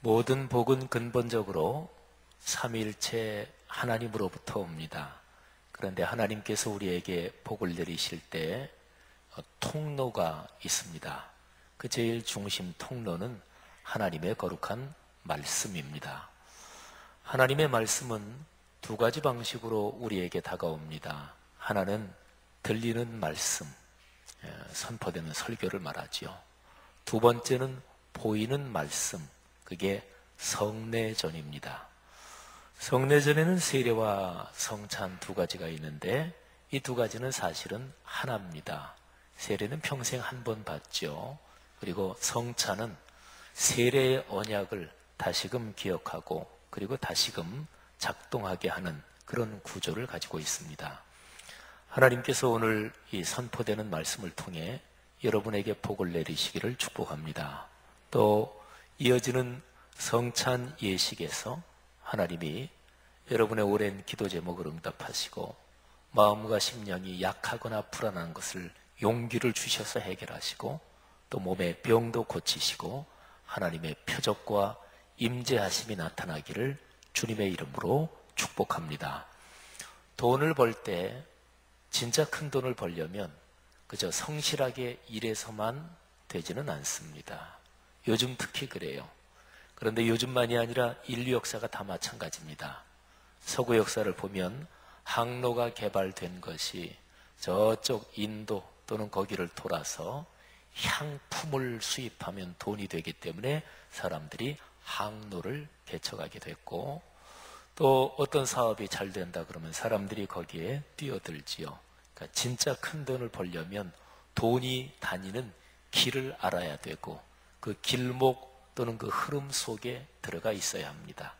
모든 복은 근본적으로 삼위일체 하나님으로부터 옵니다. 그런데 하나님께서 우리에게 복을 내리실 때 통로가 있습니다. 그 제일 중심 통로는 하나님의 거룩한 말씀입니다. 하나님의 말씀은 두 가지 방식으로 우리에게 다가옵니다. 하나는 들리는 말씀, 선포되는 설교를 말하지요. 두 번째는 보이는 말씀, 그게 성례전입니다. 성례전에는 세례와 성찬 두 가지가 있는데 이 두 가지는 사실은 하나입니다. 세례는 평생 한 번 받죠. 그리고 성찬은 세례의 언약을 다시금 기억하고 그리고 다시금 작동하게 하는 그런 구조를 가지고 있습니다. 하나님께서 오늘 이 선포되는 말씀을 통해 여러분에게 복을 내리시기를 축복합니다. 또 이어지는 성찬 예식에서 하나님이 여러분의 오랜 기도 제목을 응답하시고 마음과 심령이 약하거나 불안한 것을 용기를 주셔서 해결하시고 또 몸의 병도 고치시고 하나님의 표적과 임재하심이 나타나기를 주님의 이름으로 축복합니다. 돈을 벌 때 진짜 큰 돈을 벌려면 그저 성실하게 일해서만 되지는 않습니다. 요즘 특히 그래요. 그런데 요즘만이 아니라 인류 역사가 다 마찬가지입니다. 서구 역사를 보면 항로가 개발된 것이 저쪽 인도 또는 거기를 돌아서 향품을 수입하면 돈이 되기 때문에 사람들이 항로를 개척하게 됐고 또 어떤 사업이 잘 된다 그러면 사람들이 거기에 뛰어들지요. 그러니까 진짜 큰 돈을 벌려면 돈이 다니는 길을 알아야 되고 그 길목 또는 그 흐름 속에 들어가 있어야 합니다.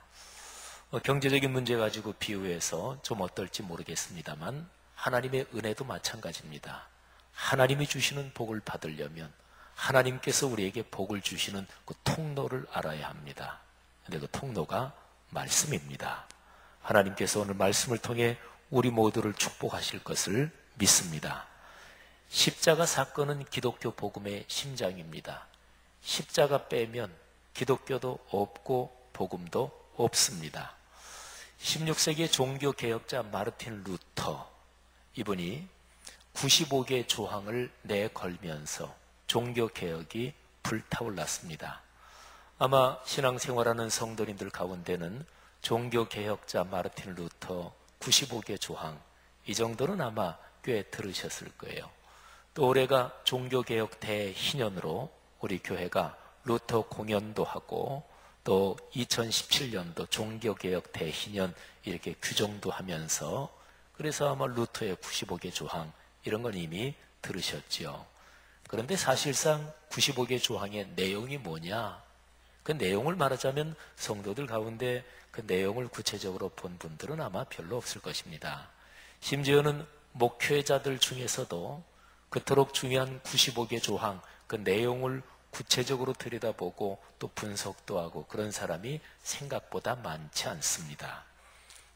경제적인 문제 가지고 비유해서 좀 어떨지 모르겠습니다만 하나님의 은혜도 마찬가지입니다. 하나님이 주시는 복을 받으려면 하나님께서 우리에게 복을 주시는 그 통로를 알아야 합니다. 근데 그 통로가 말씀입니다. 하나님께서 오늘 말씀을 통해 우리 모두를 축복하실 것을 믿습니다. 십자가 사건은 기독교 복음의 심장입니다. 십자가 빼면 기독교도 없고 복음도 없습니다. 16세기의 종교개혁자 마르틴 루터, 이분이 95개 조항을 내걸면서 종교개혁이 불타올랐습니다. 아마 신앙생활하는 성도님들 가운데는 종교개혁자 마르틴 루터 95개 조항, 이 정도는 아마 꽤 들으셨을 거예요. 또 올해가 종교개혁 대희년으로 우리 교회가 루터 공연도 하고 또 2017년도 종교개혁 대희년 이렇게 규정도 하면서 그래서 아마 루터의 95개 조항 이런 건 이미 들으셨죠. 그런데 사실상 95개 조항의 내용이 뭐냐? 그 내용을 말하자면 성도들 가운데 그 내용을 구체적으로 본 분들은 아마 별로 없을 것입니다. 심지어는 목회자들 중에서도 그토록 중요한 95개 조항 그 내용을 구체적으로 들여다보고 또 분석도 하고 그런 사람이 생각보다 많지 않습니다.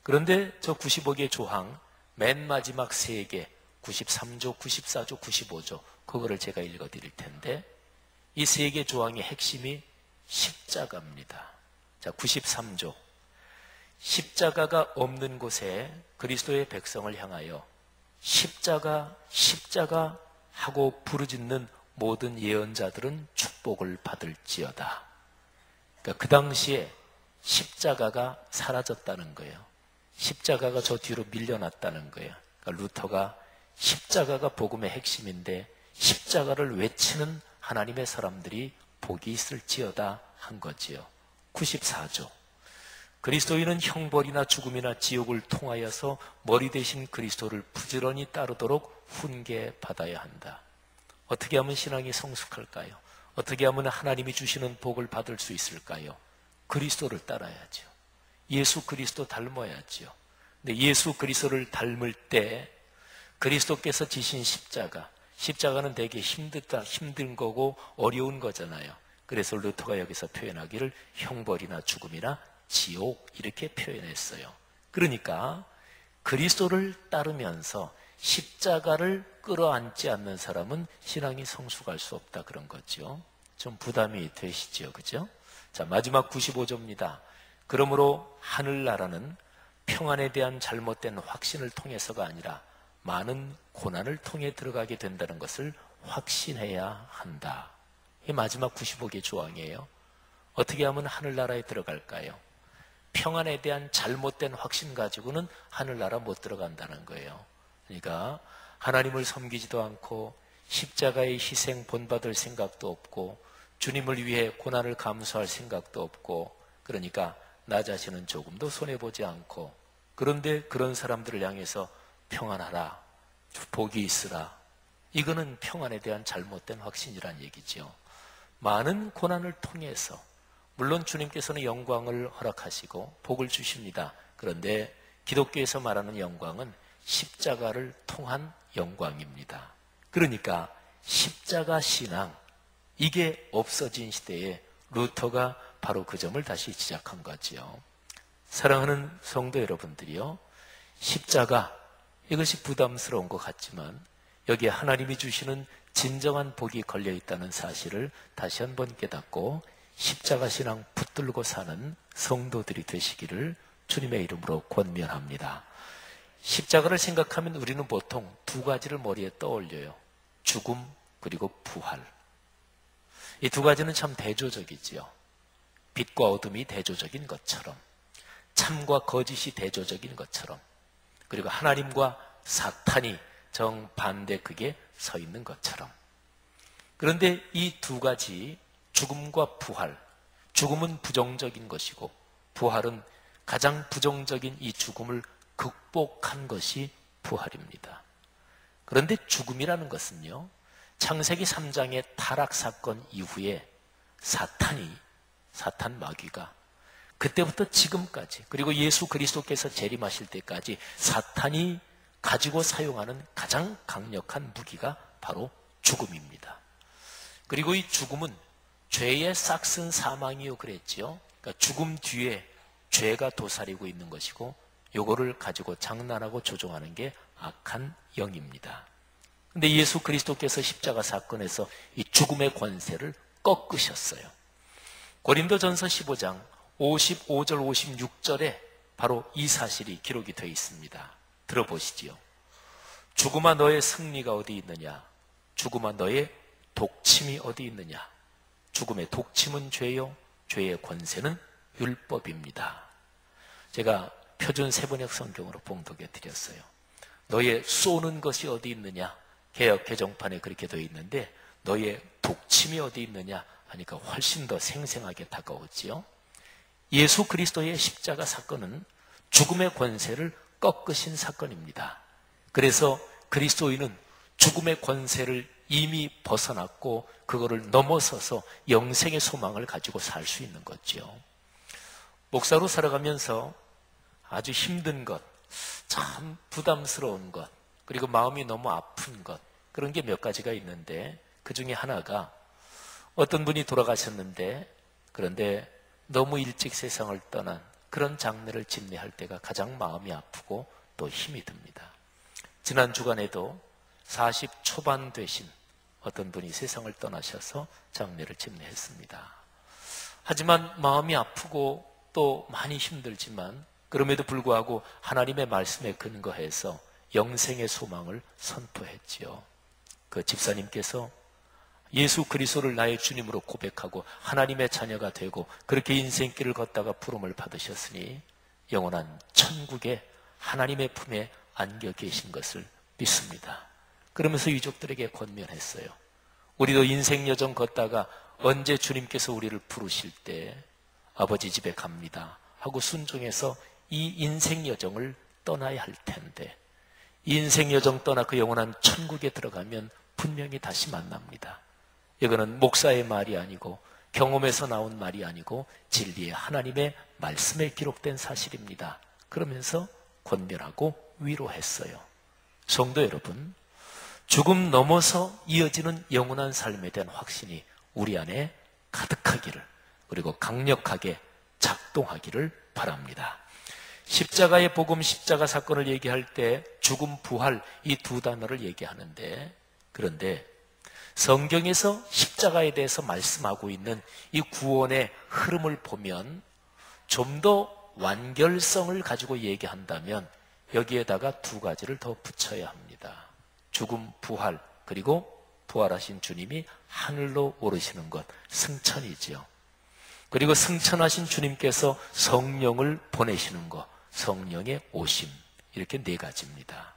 그런데 저 95개 조항 맨 마지막 3개 93조, 94조, 95조 그거를 제가 읽어드릴 텐데 이 3개 조항의 핵심이 십자가입니다. 자, 93조 십자가가 없는 곳에 그리스도의 백성을 향하여 십자가, 십자가 하고 부르짖는 모든 예언자들은 축복을 받을지어다. 그러니까 그 당시에 십자가가 사라졌다는 거예요. 십자가가 저 뒤로 밀려났다는 거예요. 그러니까 루터가 십자가가 복음의 핵심인데 십자가를 외치는 하나님의 사람들이 복이 있을지어다 한 거지요. 94조 그리스도인은 형벌이나 죽음이나 지옥을 통하여서 머리 대신 그리스도를 부지런히 따르도록 훈계받아야 한다. 어떻게 하면 신앙이 성숙할까요? 어떻게 하면 하나님이 주시는 복을 받을 수 있을까요? 그리스도를 따라야죠. 예수 그리스도 닮아야죠. 근데 예수 그리스도를 닮을 때 그리스도께서 지신 십자가는 되게 힘든 거고 어려운 거잖아요. 그래서 루터가 여기서 표현하기를 형벌이나 죽음이나 지옥 이렇게 표현했어요. 그러니까 그리스도를 따르면서 십자가를 끌어안지 않는 사람은 신앙이 성숙할 수 없다 그런 거죠. 좀 부담이 되시죠, 그죠? 자, 마지막 95조입니다. 그러므로 하늘나라는 평안에 대한 잘못된 확신을 통해서가 아니라 많은 고난을 통해 들어가게 된다는 것을 확신해야 한다. 이 마지막 95개 조항이에요. 어떻게 하면 하늘나라에 들어갈까요? 평안에 대한 잘못된 확신 가지고는 하늘나라 못 들어간다는 거예요. 그러니까 하나님을 섬기지도 않고 십자가의 희생 본받을 생각도 없고 주님을 위해 고난을 감수할 생각도 없고, 그러니까 나 자신은 조금도 손해보지 않고, 그런데 그런 사람들을 향해서 평안하라, 복이 있으라, 이거는 평안에 대한 잘못된 확신이란 얘기죠. 많은 고난을 통해서, 물론 주님께서는 영광을 허락하시고 복을 주십니다. 그런데 기독교에서 말하는 영광은 십자가를 통한 영광입니다. 그러니까 십자가 신앙, 이게 없어진 시대에 루터가 바로 그 점을 다시 지적한 거지요. 사랑하는 성도 여러분들이요, 십자가, 이것이 부담스러운 것 같지만 여기에 하나님이 주시는 진정한 복이 걸려있다는 사실을 다시 한번 깨닫고 십자가 신앙 붙들고 사는 성도들이 되시기를 주님의 이름으로 권면합니다. 십자가를 생각하면 우리는 보통 두 가지를 머리에 떠올려요. 죽음 그리고 부활. 이 두 가지는 참 대조적이지요. 빛과 어둠이 대조적인 것처럼, 참과 거짓이 대조적인 것처럼, 그리고 하나님과 사탄이 정반대 극에 서 있는 것처럼. 그런데 이 두 가지, 죽음과 부활, 죽음은 부정적인 것이고 부활은 가장 부정적인 이 죽음을 극복한 것이 부활입니다. 그런데 죽음이라는 것은요, 창세기 3장의 타락 사건 이후에 사탄 마귀가 그때부터 지금까지, 그리고 예수 그리스도께서 재림하실 때까지 사탄이 가지고 사용하는 가장 강력한 무기가 바로 죽음입니다. 그리고 이 죽음은 죄의 싹슨 사망이요 그랬지요. 그러니까 죽음 뒤에 죄가 도사리고 있는 것이고, 요거를 가지고 장난하고 조종하는 게 악한 영입니다. 근데 예수 그리스도께서 십자가 사건에서 이 죽음의 권세를 꺾으셨어요. 고린도전서 15장 55절 56절에 바로 이 사실이 기록이 되어 있습니다. 들어보시지요. 죽음아 너의 승리가 어디 있느냐? 죽음아 너의 독침이 어디 있느냐? 죽음의 독침은 죄요, 죄의 권세는 율법입니다. 제가 표준 세번역 성경으로 봉독해 드렸어요. 너의 쏘는 것이 어디 있느냐? 개역 개정판에 그렇게 되어 있는데, 너의 독침이 어디 있느냐 하니까 훨씬 더 생생하게 다가오지요. 예수 그리스도의 십자가 사건은 죽음의 권세를 꺾으신 사건입니다. 그래서 그리스도인은 죽음의 권세를 이미 벗어났고 그거를 넘어서서 영생의 소망을 가지고 살 수 있는 거죠. 목사로 살아가면서 아주 힘든 것, 참 부담스러운 것, 그리고 마음이 너무 아픈 것, 그런 게 몇 가지가 있는데, 그 중에 하나가 어떤 분이 돌아가셨는데, 그런데 너무 일찍 세상을 떠난 그런 장례를 집례할 때가 가장 마음이 아프고 또 힘이 듭니다. 지난 주간에도 40 초반 되신 어떤 분이 세상을 떠나셔서 장례를 집례했습니다. 하지만 마음이 아프고 또 많이 힘들지만 그럼에도 불구하고 하나님의 말씀에 근거해서 영생의 소망을 선포했지요. 그 집사님께서 예수 그리스도를 나의 주님으로 고백하고 하나님의 자녀가 되고 그렇게 인생길을 걷다가 부름을 받으셨으니 영원한 천국에 하나님의 품에 안겨 계신 것을 믿습니다. 그러면서 유족들에게 권면했어요. 우리도 인생 여정 걷다가 언제 주님께서 우리를 부르실 때 아버지 집에 갑니다 하고 순종해서 이 인생 여정을 떠나야 할 텐데, 이 인생 여정 떠나 그 영원한 천국에 들어가면 분명히 다시 만납니다. 이거는 목사의 말이 아니고 경험에서 나온 말이 아니고 진리의 하나님의 말씀에 기록된 사실입니다. 그러면서 권면하고 위로했어요. 성도 여러분, 죽음 넘어서 이어지는 영원한 삶에 대한 확신이 우리 안에 가득하기를, 그리고 강력하게 작동하기를 바랍니다. 십자가의 복음, 십자가 사건을 얘기할 때 죽음, 부활 이 두 단어를 얘기하는데, 그런데 성경에서 십자가에 대해서 말씀하고 있는 이 구원의 흐름을 보면 좀 더 완결성을 가지고 얘기한다면 여기에다가 두 가지를 더 붙여야 합니다. 죽음, 부활, 그리고 부활하신 주님이 하늘로 오르시는 것, 승천이지요. 그리고 승천하신 주님께서 성령을 보내시는 것, 성령의 오심, 이렇게 네 가지입니다.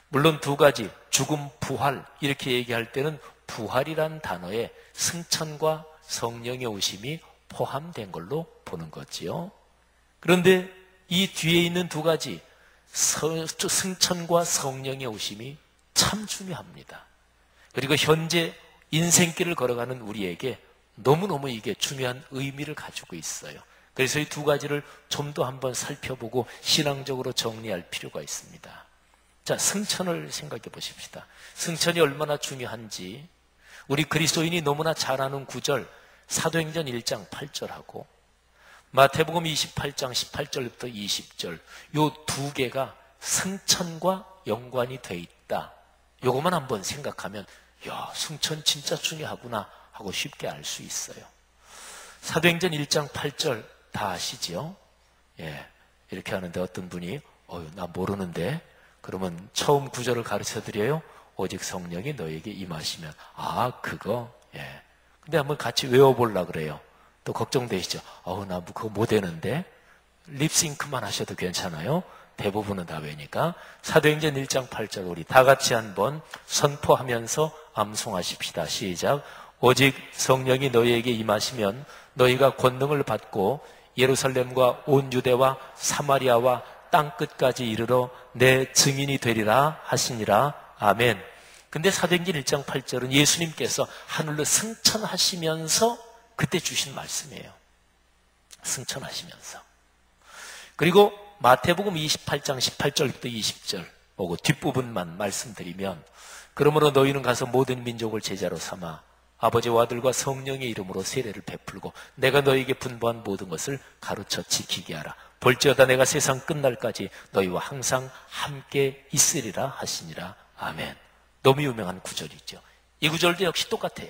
물론 두 가지, 죽음, 부활 이렇게 얘기할 때는 부활이란 단어에 승천과 성령의 오심이 포함된 걸로 보는 거지요. 그런데 이 뒤에 있는 두 가지, 승천과 성령의 오심이 참 중요합니다. 그리고 현재 인생길을 걸어가는 우리에게 너무너무 이게 중요한 의미를 가지고 있어요. 그래서 이 두 가지를 좀 더 한번 살펴보고 신앙적으로 정리할 필요가 있습니다. 자, 승천을 생각해 보십시다. 승천이 얼마나 중요한지 우리 그리스도인이 너무나 잘 아는 구절, 사도행전 1장 8절하고 마태복음 28장 18절부터 20절, 요 두 개가 승천과 연관이 돼 있다. 요것만 한번 생각하면 야, 승천 진짜 중요하구나 하고 쉽게 알 수 있어요. 사도행전 1장 8절 다 아시죠? 예, 이렇게 하는데 어떤 분이 나 모르는데 그러면 처음 구절을 가르쳐 드려요. 오직 성령이 너에게 임하시면. 그거? 예. 근데 한번 같이 외워보려고 그래요. 또 걱정되시죠? 나 그거 못하는데. 립싱크만 하셔도 괜찮아요. 대부분은 다 외니까. 사도행전 1장 8절 우리 다 같이 한번 선포하면서 암송하십시다. 시작. 오직 성령이 너희에게 임하시면 너희가 권능을 받고 예루살렘과 온 유대와 사마리아와 땅끝까지 이르러 내 증인이 되리라 하시니라. 아멘. 근데 사도행전 1장 8절은 예수님께서 하늘로 승천하시면서 그때 주신 말씀이에요. 승천하시면서. 그리고 마태복음 28장 18절부터 20절 보고 뒷부분만 말씀드리면 그러므로 너희는 가서 모든 민족을 제자로 삼아 아버지와 아들과 성령의 이름으로 세례를 베풀고 내가 너희에게 분부한 모든 것을 가르쳐 지키게 하라. 볼지어다 내가 세상 끝날까지 너희와 항상 함께 있으리라 하시니라. 아멘. 너무 유명한 구절이죠. 이 구절도 역시 똑같아요.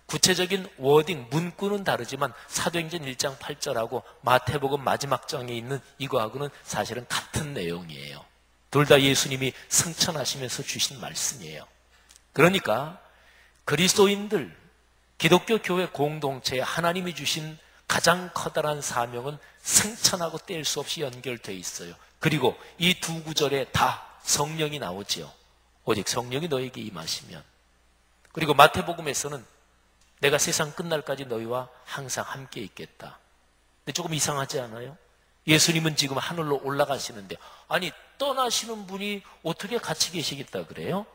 구체적인 워딩, 문구는 다르지만 사도행전 1장 8절하고 마태복음 마지막 장에 있는 이거하고는 사실은 같은 내용이에요. 둘 다 예수님이 승천하시면서 주신 말씀이에요. 그러니까 그리스도인들, 기독교 교회 공동체에 하나님이 주신 가장 커다란 사명은 승천하고 뗄 수 없이 연결되어 있어요. 그리고 이 두 구절에 다 성령이 나오지요. 오직 성령이 너에게 임하시면. 그리고 마태복음에서는 내가 세상 끝날까지 너희와 항상 함께 있겠다. 근데 조금 이상하지 않아요? 예수님은 지금 하늘로 올라가시는데 아니 떠나시는 분이 어떻게 같이 계시겠다 그래요?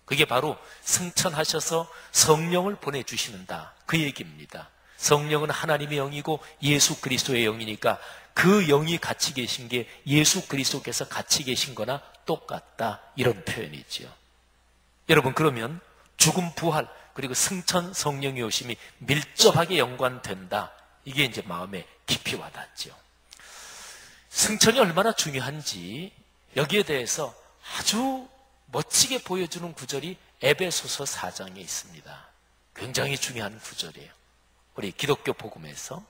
그게 바로 승천하셔서 성령을 보내주시는다 그 얘기입니다. 성령은 하나님의 영이고 예수 그리스도의 영이니까 그 영이 같이 계신 게 예수 그리스도께서 같이 계신 거나 똑같다 이런 표현이지요. 여러분 그러면 죽음 부활 그리고 승천 성령의 오심이 밀접하게 연관된다. 이게 이제 마음에 깊이 와닿죠. 승천이 얼마나 중요한지 여기에 대해서 아주 멋지게 보여주는 구절이 에베소서 4장에 있습니다. 굉장히 중요한 구절이에요. 우리 기독교 복음에서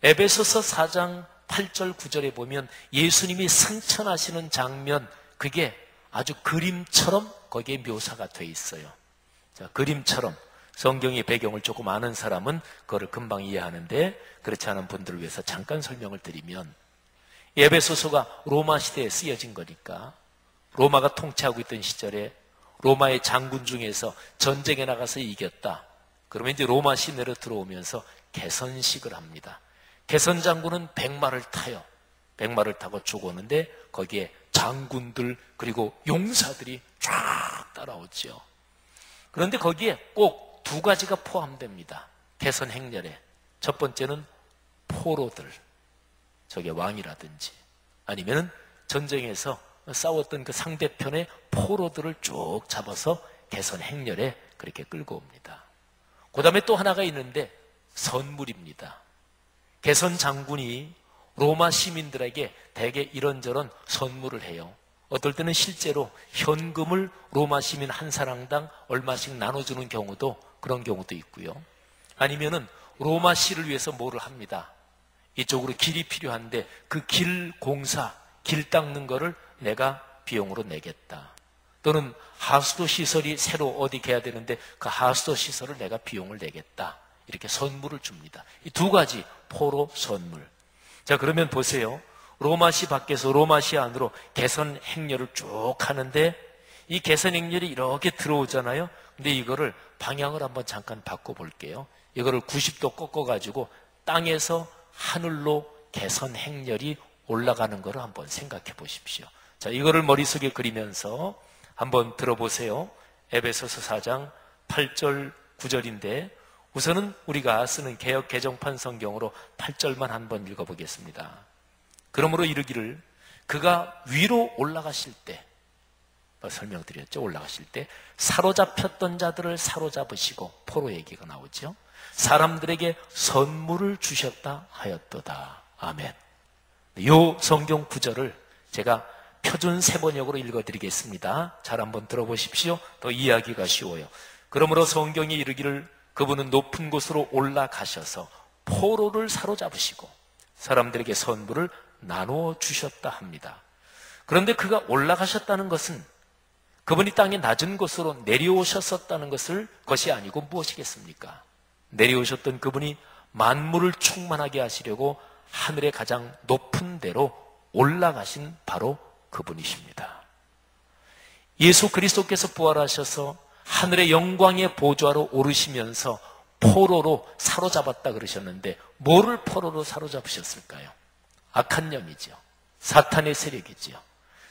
에베소서 4장 8절 9절에 보면 예수님이 승천하시는 장면 그게 아주 그림처럼 거기에 묘사가 돼 있어요. 자, 그림처럼 성경의 배경을 조금 아는 사람은 그거를 금방 이해하는데 그렇지 않은 분들을 위해서 잠깐 설명을 드리면 에베소서가 로마 시대에 쓰여진 거니까 로마가 통치하고 있던 시절에 로마의 장군 중에서 전쟁에 나가서 이겼다. 그러면 이제 로마 시내로 들어오면서 개선식을 합니다. 개선 장군은 백마를 타요. 백마를 타고 죽었는데 거기에 장군들 그리고 용사들이 쫙 따라오죠. 그런데 거기에 꼭 두 가지가 포함됩니다. 개선 행렬에. 첫 번째는 포로들. 저게 왕이라든지 아니면은 전쟁에서 싸웠던 그 상대편의 포로들을 쭉 잡아서 개선 행렬에 그렇게 끌고 옵니다. 그 다음에 또 하나가 있는데 선물입니다. 개선 장군이 로마 시민들에게 대개 이런저런 선물을 해요. 어떨 때는 실제로 현금을 로마 시민 한 사람당 얼마씩 나눠주는 경우도, 그런 경우도 있고요. 아니면은 로마 시를 위해서 뭐를 합니다. 이쪽으로 길이 필요한데 그 길 공사, 길 닦는 거를 내가 비용으로 내겠다. 또는 하수도 시설이 새로 어디 개야 되는데 그 하수도 시설을 내가 비용을 내겠다. 이렇게 선물을 줍니다. 이 두 가지, 포로, 선물. 자, 그러면 보세요. 로마시 밖에서 로마시 안으로 개선 행렬을 쭉 하는데 이 개선 행렬이 이렇게 들어오잖아요. 근데 이거를 방향을 한번 잠깐 바꿔볼게요. 이거를 90도 꺾어가지고 땅에서 하늘로 개선 행렬이 올라가는 거를 한번 생각해 보십시오. 자, 이거를 머릿속에 그리면서 한번 들어보세요. 에베소서 4장 8절 9절인데 우선은 우리가 쓰는 개역 개정판 성경으로 8절만 한번 읽어보겠습니다. 그러므로 이르기를 그가 위로 올라가실 때, 설명드렸죠. 올라가실 때 사로잡혔던 자들을 사로잡으시고, 포로 얘기가 나오죠. 사람들에게 선물을 주셨다 하였도다. 아멘. 이 성경 구절을 제가 표준 세번역으로 읽어드리겠습니다. 잘 한번 들어보십시오. 더 이해하기가 쉬워요. 그러므로 성경이 이르기를 그분은 높은 곳으로 올라가셔서 포로를 사로잡으시고 사람들에게 선물을 나누어 주셨다 합니다. 그런데 그가 올라가셨다는 것은 그분이 땅의 낮은 곳으로 내려오셨었다는 것이 아니고 무엇이겠습니까? 내려오셨던 그분이 만물을 충만하게 하시려고 하늘의 가장 높은 데로 올라가신 바로 그분이십니다. 예수 그리스도께서 부활하셔서 하늘의 영광의 보좌로 오르시면서 포로로 사로잡았다 그러셨는데 뭐를 포로로 사로잡으셨을까요? 악한 영이죠. 사탄의 세력이죠.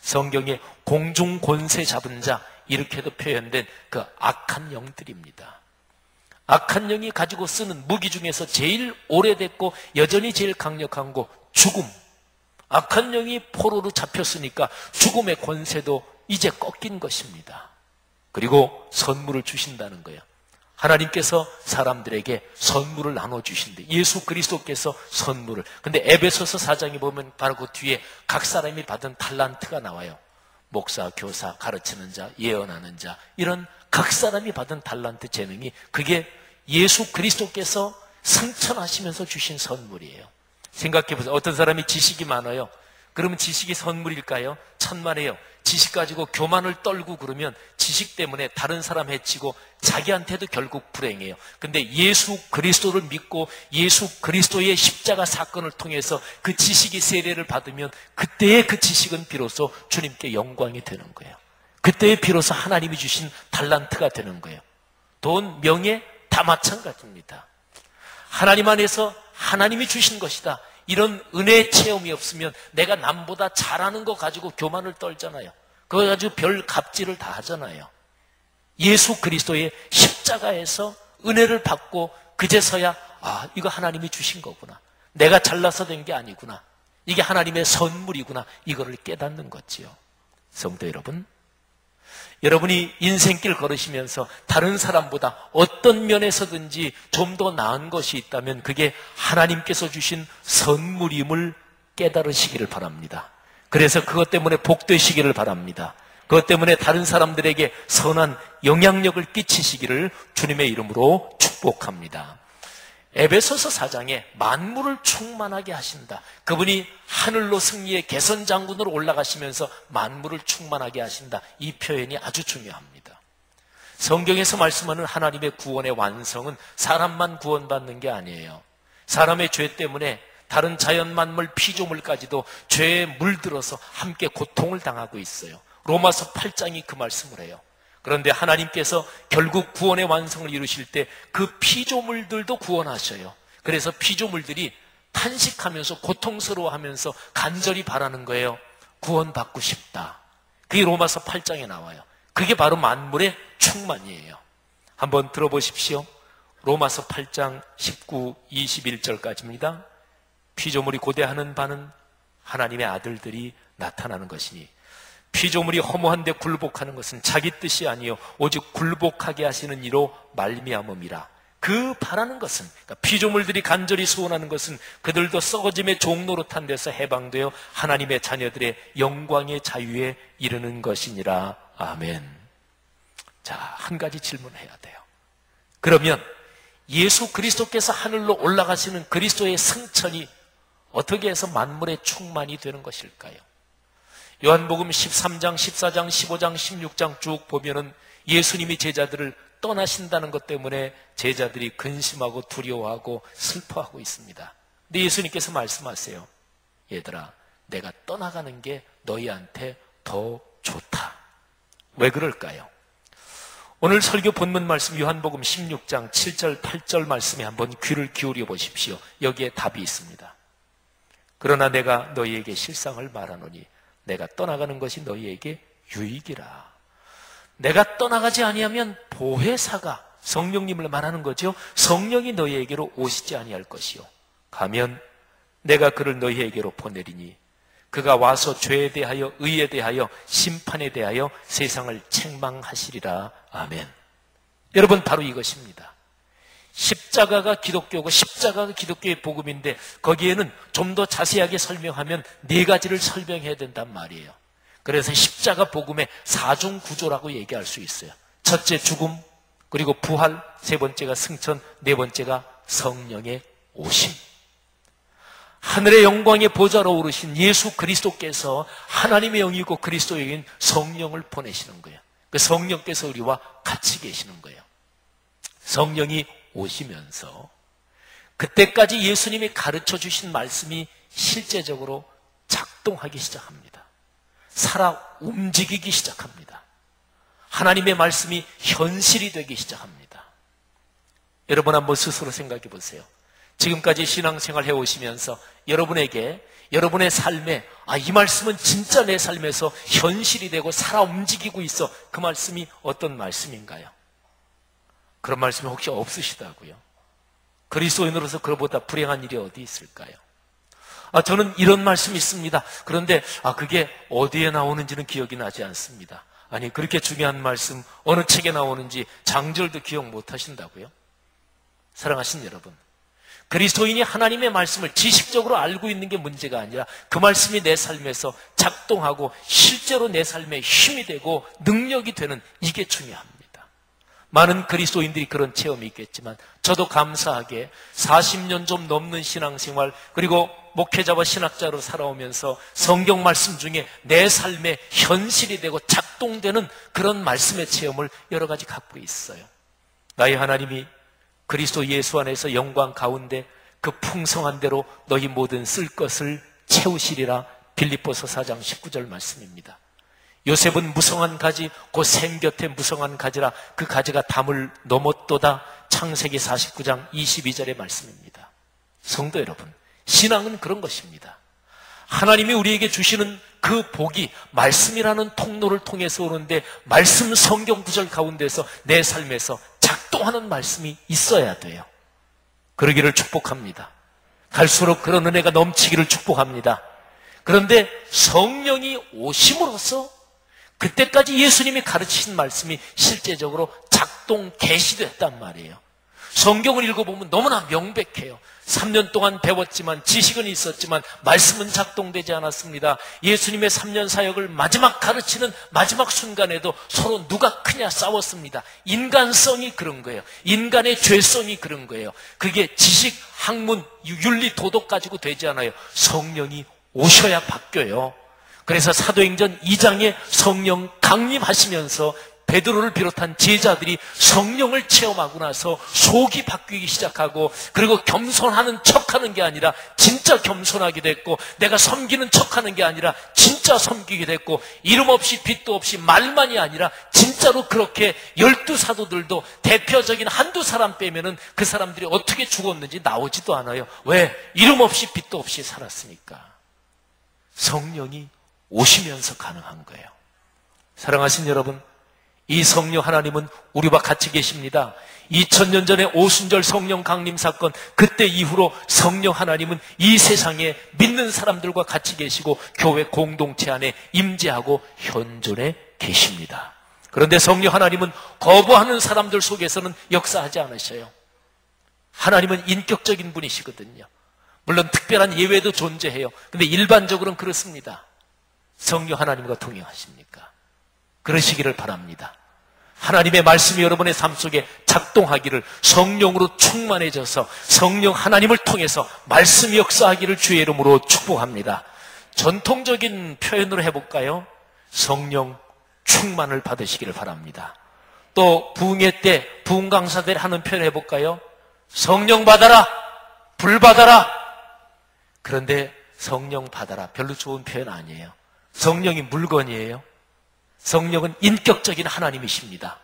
성경에 공중 권세 잡은 자 이렇게도 표현된 그 악한 영들입니다. 악한 영이 가지고 쓰는 무기 중에서 제일 오래됐고 여전히 제일 강력한 거 죽음. 악한 영이 포로로 잡혔으니까 죽음의 권세도 이제 꺾인 것입니다. 그리고 선물을 주신다는 거예요. 하나님께서 사람들에게 선물을 나눠주신대. 예수 그리스도께서 선물을. 근데 에베소서 4장에 보면 바로 그 뒤에 각 사람이 받은 달란트가 나와요. 목사, 교사, 가르치는 자, 예언하는 자, 이런 각 사람이 받은 달란트 재능이, 그게 예수 그리스도께서 승천하시면서 주신 선물이에요. 생각해 보세요. 어떤 사람이 지식이 많아요. 그러면 지식이 선물일까요? 천만에요. 지식 가지고 교만을 떨고 그러면 지식 때문에 다른 사람 해치고 자기한테도 결국 불행해요. 근데 예수 그리스도를 믿고 예수 그리스도의 십자가 사건을 통해서 그 지식이 세례를 받으면 그때의 그 지식은 비로소 주님께 영광이 되는 거예요. 그때에 비로소 하나님이 주신 달란트가 되는 거예요. 돈, 명예 다 마찬가지입니다. 하나님 안에서 하나님이 주신 것이다. 이런 은혜의 체험이 없으면 내가 남보다 잘하는 거 가지고 교만을 떨잖아요. 그거 가지고 별 갑질을 다 하잖아요. 예수 그리스도의 십자가에서 은혜를 받고 그제서야 이거 하나님이 주신 거구나. 내가 잘나서 된 게 아니구나. 이게 하나님의 선물이구나. 이거를 깨닫는 거지요. 성도 여러분, 여러분이 인생길 걸으시면서 다른 사람보다 어떤 면에서든지 좀 더 나은 것이 있다면 그게 하나님께서 주신 선물임을 깨달으시기를 바랍니다. 그래서 그것 때문에 복되시기를 바랍니다. 그것 때문에 다른 사람들에게 선한 영향력을 끼치시기를 주님의 이름으로 축복합니다. 에베소서 4장에 만물을 충만하게 하신다. 그분이 하늘로 승리의 개선장군으로 올라가시면서 만물을 충만하게 하신다. 이 표현이 아주 중요합니다. 성경에서 말씀하는 하나님의 구원의 완성은 사람만 구원받는 게 아니에요. 사람의 죄 때문에 다른 자연 만물 피조물까지도 죄에 물들어서 함께 고통을 당하고 있어요. 로마서 8장이 그 말씀을 해요. 그런데 하나님께서 결국 구원의 완성을 이루실 때 그 피조물들도 구원하셔요. 그래서 피조물들이 탄식하면서 고통스러워하면서 간절히 바라는 거예요. 구원받고 싶다. 그게 로마서 8장에 나와요. 그게 바로 만물의 충만이에요. 한번 들어보십시오. 로마서 8장 19, 21절까지입니다. 피조물이 고대하는 바는 하나님의 아들들이 나타나는 것이니 피조물이 허무한데 굴복하는 것은 자기 뜻이 아니요 오직 굴복하게 하시는 이로 말미암음이라. 그 바라는 것은, 그러니까 피조물들이 간절히 소원하는 것은 그들도 썩어짐의 종노릇한 데서 해방되어 하나님의 자녀들의 영광의 자유에 이르는 것이니라. 아멘. 자, 한 가지 질문해야 돼요. 그러면 예수 그리스도께서 하늘로 올라가시는 그리스도의 승천이 어떻게 해서 만물의 충만이 되는 것일까요? 요한복음 13장, 14장, 15장, 16장 쭉 보면은 예수님이 제자들을 떠나신다는 것 때문에 제자들이 근심하고 두려워하고 슬퍼하고 있습니다. 근데 예수님께서 말씀하세요. 얘들아, 내가 떠나가는 게 너희한테 더 좋다. 왜 그럴까요? 오늘 설교 본문 말씀 요한복음 16장 7절 8절 말씀에 한번 귀를 기울여 보십시오. 여기에 답이 있습니다. 그러나 내가 너희에게 실상을 말하노니 내가 떠나가는 것이 너희에게 유익이라. 내가 떠나가지 아니하면 보혜사가, 성령님을 말하는 거죠. 성령이 너희에게로 오시지 아니할 것이요. 가면 내가 그를 너희에게로 보내리니 그가 와서 죄에 대하여 의에 대하여 심판에 대하여 세상을 책망하시리라. 아멘. 여러분, 바로 이것입니다. 십자가가 기독교고 십자가가 기독교의 복음인데 거기에는 좀 더 자세하게 설명하면 네 가지를 설명해야 된단 말이에요. 그래서 십자가 복음의 4중 구조라고 얘기할 수 있어요. 첫째 죽음, 그리고 부활, 세 번째가 승천, 네 번째가 성령의 오심. 하늘의 영광의 보좌로 오르신 예수 그리스도께서 하나님의 영이고 그리스도의 영인 성령을 보내시는 거예요. 그 성령께서 우리와 같이 계시는 거예요. 성령이 오시면서 그때까지 예수님이 가르쳐 주신 말씀이 실제적으로 작동하기 시작합니다. 살아 움직이기 시작합니다. 하나님의 말씀이 현실이 되기 시작합니다. 여러분 한번 스스로 생각해 보세요. 지금까지 신앙생활 해오시면서 여러분에게 여러분의 삶에 이 말씀은 진짜 내 삶에서 현실이 되고 살아 움직이고 있어. 그 말씀이 어떤 말씀인가요? 그런 말씀이 혹시 없으시다고요? 그리스도인으로서 그보다 불행한 일이 어디 있을까요? 저는 이런 말씀이 있습니다. 그런데 그게 어디에 나오는지는 기억이 나지 않습니다. 아니, 그렇게 중요한 말씀 어느 책에 나오는지 장절도 기억 못 하신다고요? 사랑하신 여러분, 그리스도인이 하나님의 말씀을 지식적으로 알고 있는 게 문제가 아니라 그 말씀이 내 삶에서 작동하고 실제로 내 삶에 힘이 되고 능력이 되는, 이게 중요합니다. 많은 그리스도인들이 그런 체험이 있겠지만 저도 감사하게 40년 좀 넘는 신앙생활, 그리고 목회자와 신학자로 살아오면서 성경 말씀 중에 내 삶에 현실이 되고 작동되는 그런 말씀의 체험을 여러 가지 갖고 있어요. 나의 하나님이 그리스도 예수 안에서 영광 가운데 그 풍성한 대로 너희 모든 쓸 것을 채우시리라. 빌립보서 4장 19절 말씀입니다. 요셉은 무성한 가지, 곧 샘 곁에 무성한 가지라 그 가지가 담을 넘었도다. 창세기 49장 22절의 말씀입니다. 성도 여러분, 신앙은 그런 것입니다. 하나님이 우리에게 주시는 그 복이 말씀이라는 통로를 통해서 오는데 말씀 성경 구절 가운데서 내 삶에서 작동하는 말씀이 있어야 돼요. 그러기를 축복합니다. 갈수록 그런 은혜가 넘치기를 축복합니다. 그런데 성령이 오심으로써 그때까지 예수님이 가르치신 말씀이 실제적으로 작동, 계시됐단 말이에요. 성경을 읽어보면 너무나 명백해요. 3년 동안 배웠지만, 지식은 있었지만 말씀은 작동되지 않았습니다. 예수님의 3년 사역을 마지막 가르치는 마지막 순간에도 서로 누가 크냐 싸웠습니다. 인간성이 그런 거예요. 인간의 죄성이 그런 거예요. 그게 지식, 학문, 윤리, 도덕 가지고 되지 않아요. 성령이 오셔야 바뀌어요. 그래서 사도행전 2장에 성령 강림하시면서 베드로를 비롯한 제자들이 성령을 체험하고 나서 속이 바뀌기 시작하고, 그리고 겸손하는 척하는 게 아니라 진짜 겸손하게 됐고, 내가 섬기는 척하는 게 아니라 진짜 섬기게 됐고, 이름 없이 빚도 없이 말만이 아니라 진짜로 그렇게 12사도들도 대표적인 한두 사람 빼면은 그 사람들이 어떻게 죽었는지 나오지도 않아요. 왜? 이름 없이 빚도 없이 살았으니까. 성령이 오시면서 가능한 거예요. 사랑하신 여러분, 이 성령 하나님은 우리와 같이 계십니다. 2000년 전에 오순절 성령 강림 사건, 그때 이후로 성령 하나님은 이 세상에 믿는 사람들과 같이 계시고 교회 공동체 안에 임재하고 현존해 계십니다. 그런데 성령 하나님은 거부하는 사람들 속에서는 역사하지 않으셔요. 하나님은 인격적인 분이시거든요. 물론 특별한 예외도 존재해요. 근데 일반적으로는 그렇습니다. 성령 하나님과 동행하십니까? 그러시기를 바랍니다. 하나님의 말씀이 여러분의 삶 속에 작동하기를, 성령으로 충만해져서 성령 하나님을 통해서 말씀이 역사하기를 주의 이름으로 축복합니다. 전통적인 표현으로 해볼까요? 성령 충만을 받으시기를 바랍니다. 또 부흥회 때 부흥 강사들 하는 표현 해볼까요? 성령 받아라, 불 받아라. 그런데 성령 받아라 별로 좋은 표현 아니에요. 성령이 물건이에요. 성령은 인격적인 하나님이십니다.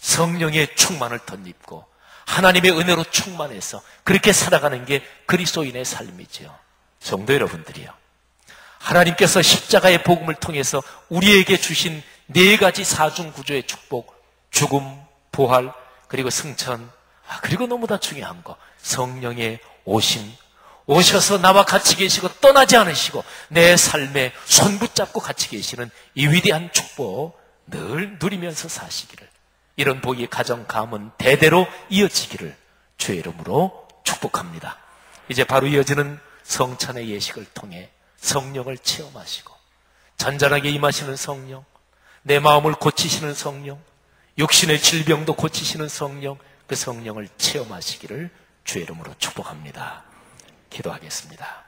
성령의 충만을 덧입고 하나님의 은혜로 충만해서 그렇게 살아가는 게 그리스도인의 삶이죠. 성도 여러분들이요, 하나님께서 십자가의 복음을 통해서 우리에게 주신 네 가지 사중구조의 축복, 죽음, 부활, 그리고 승천, 그리고 너무나 중요한 거, 성령의 오심, 오셔서 나와 같이 계시고 떠나지 않으시고 내 삶에 손붙잡고 같이 계시는 이 위대한 축복 늘 누리면서 사시기를, 이런 복이 가정, 가문 대대로 이어지기를 주의 이름으로 축복합니다. 이제 바로 이어지는 성찬의 예식을 통해 성령을 체험하시고 잔잔하게 임하시는 성령, 내 마음을 고치시는 성령, 육신의 질병도 고치시는 성령, 그 성령을 체험하시기를 주의 이름으로 축복합니다. 기도하겠습니다.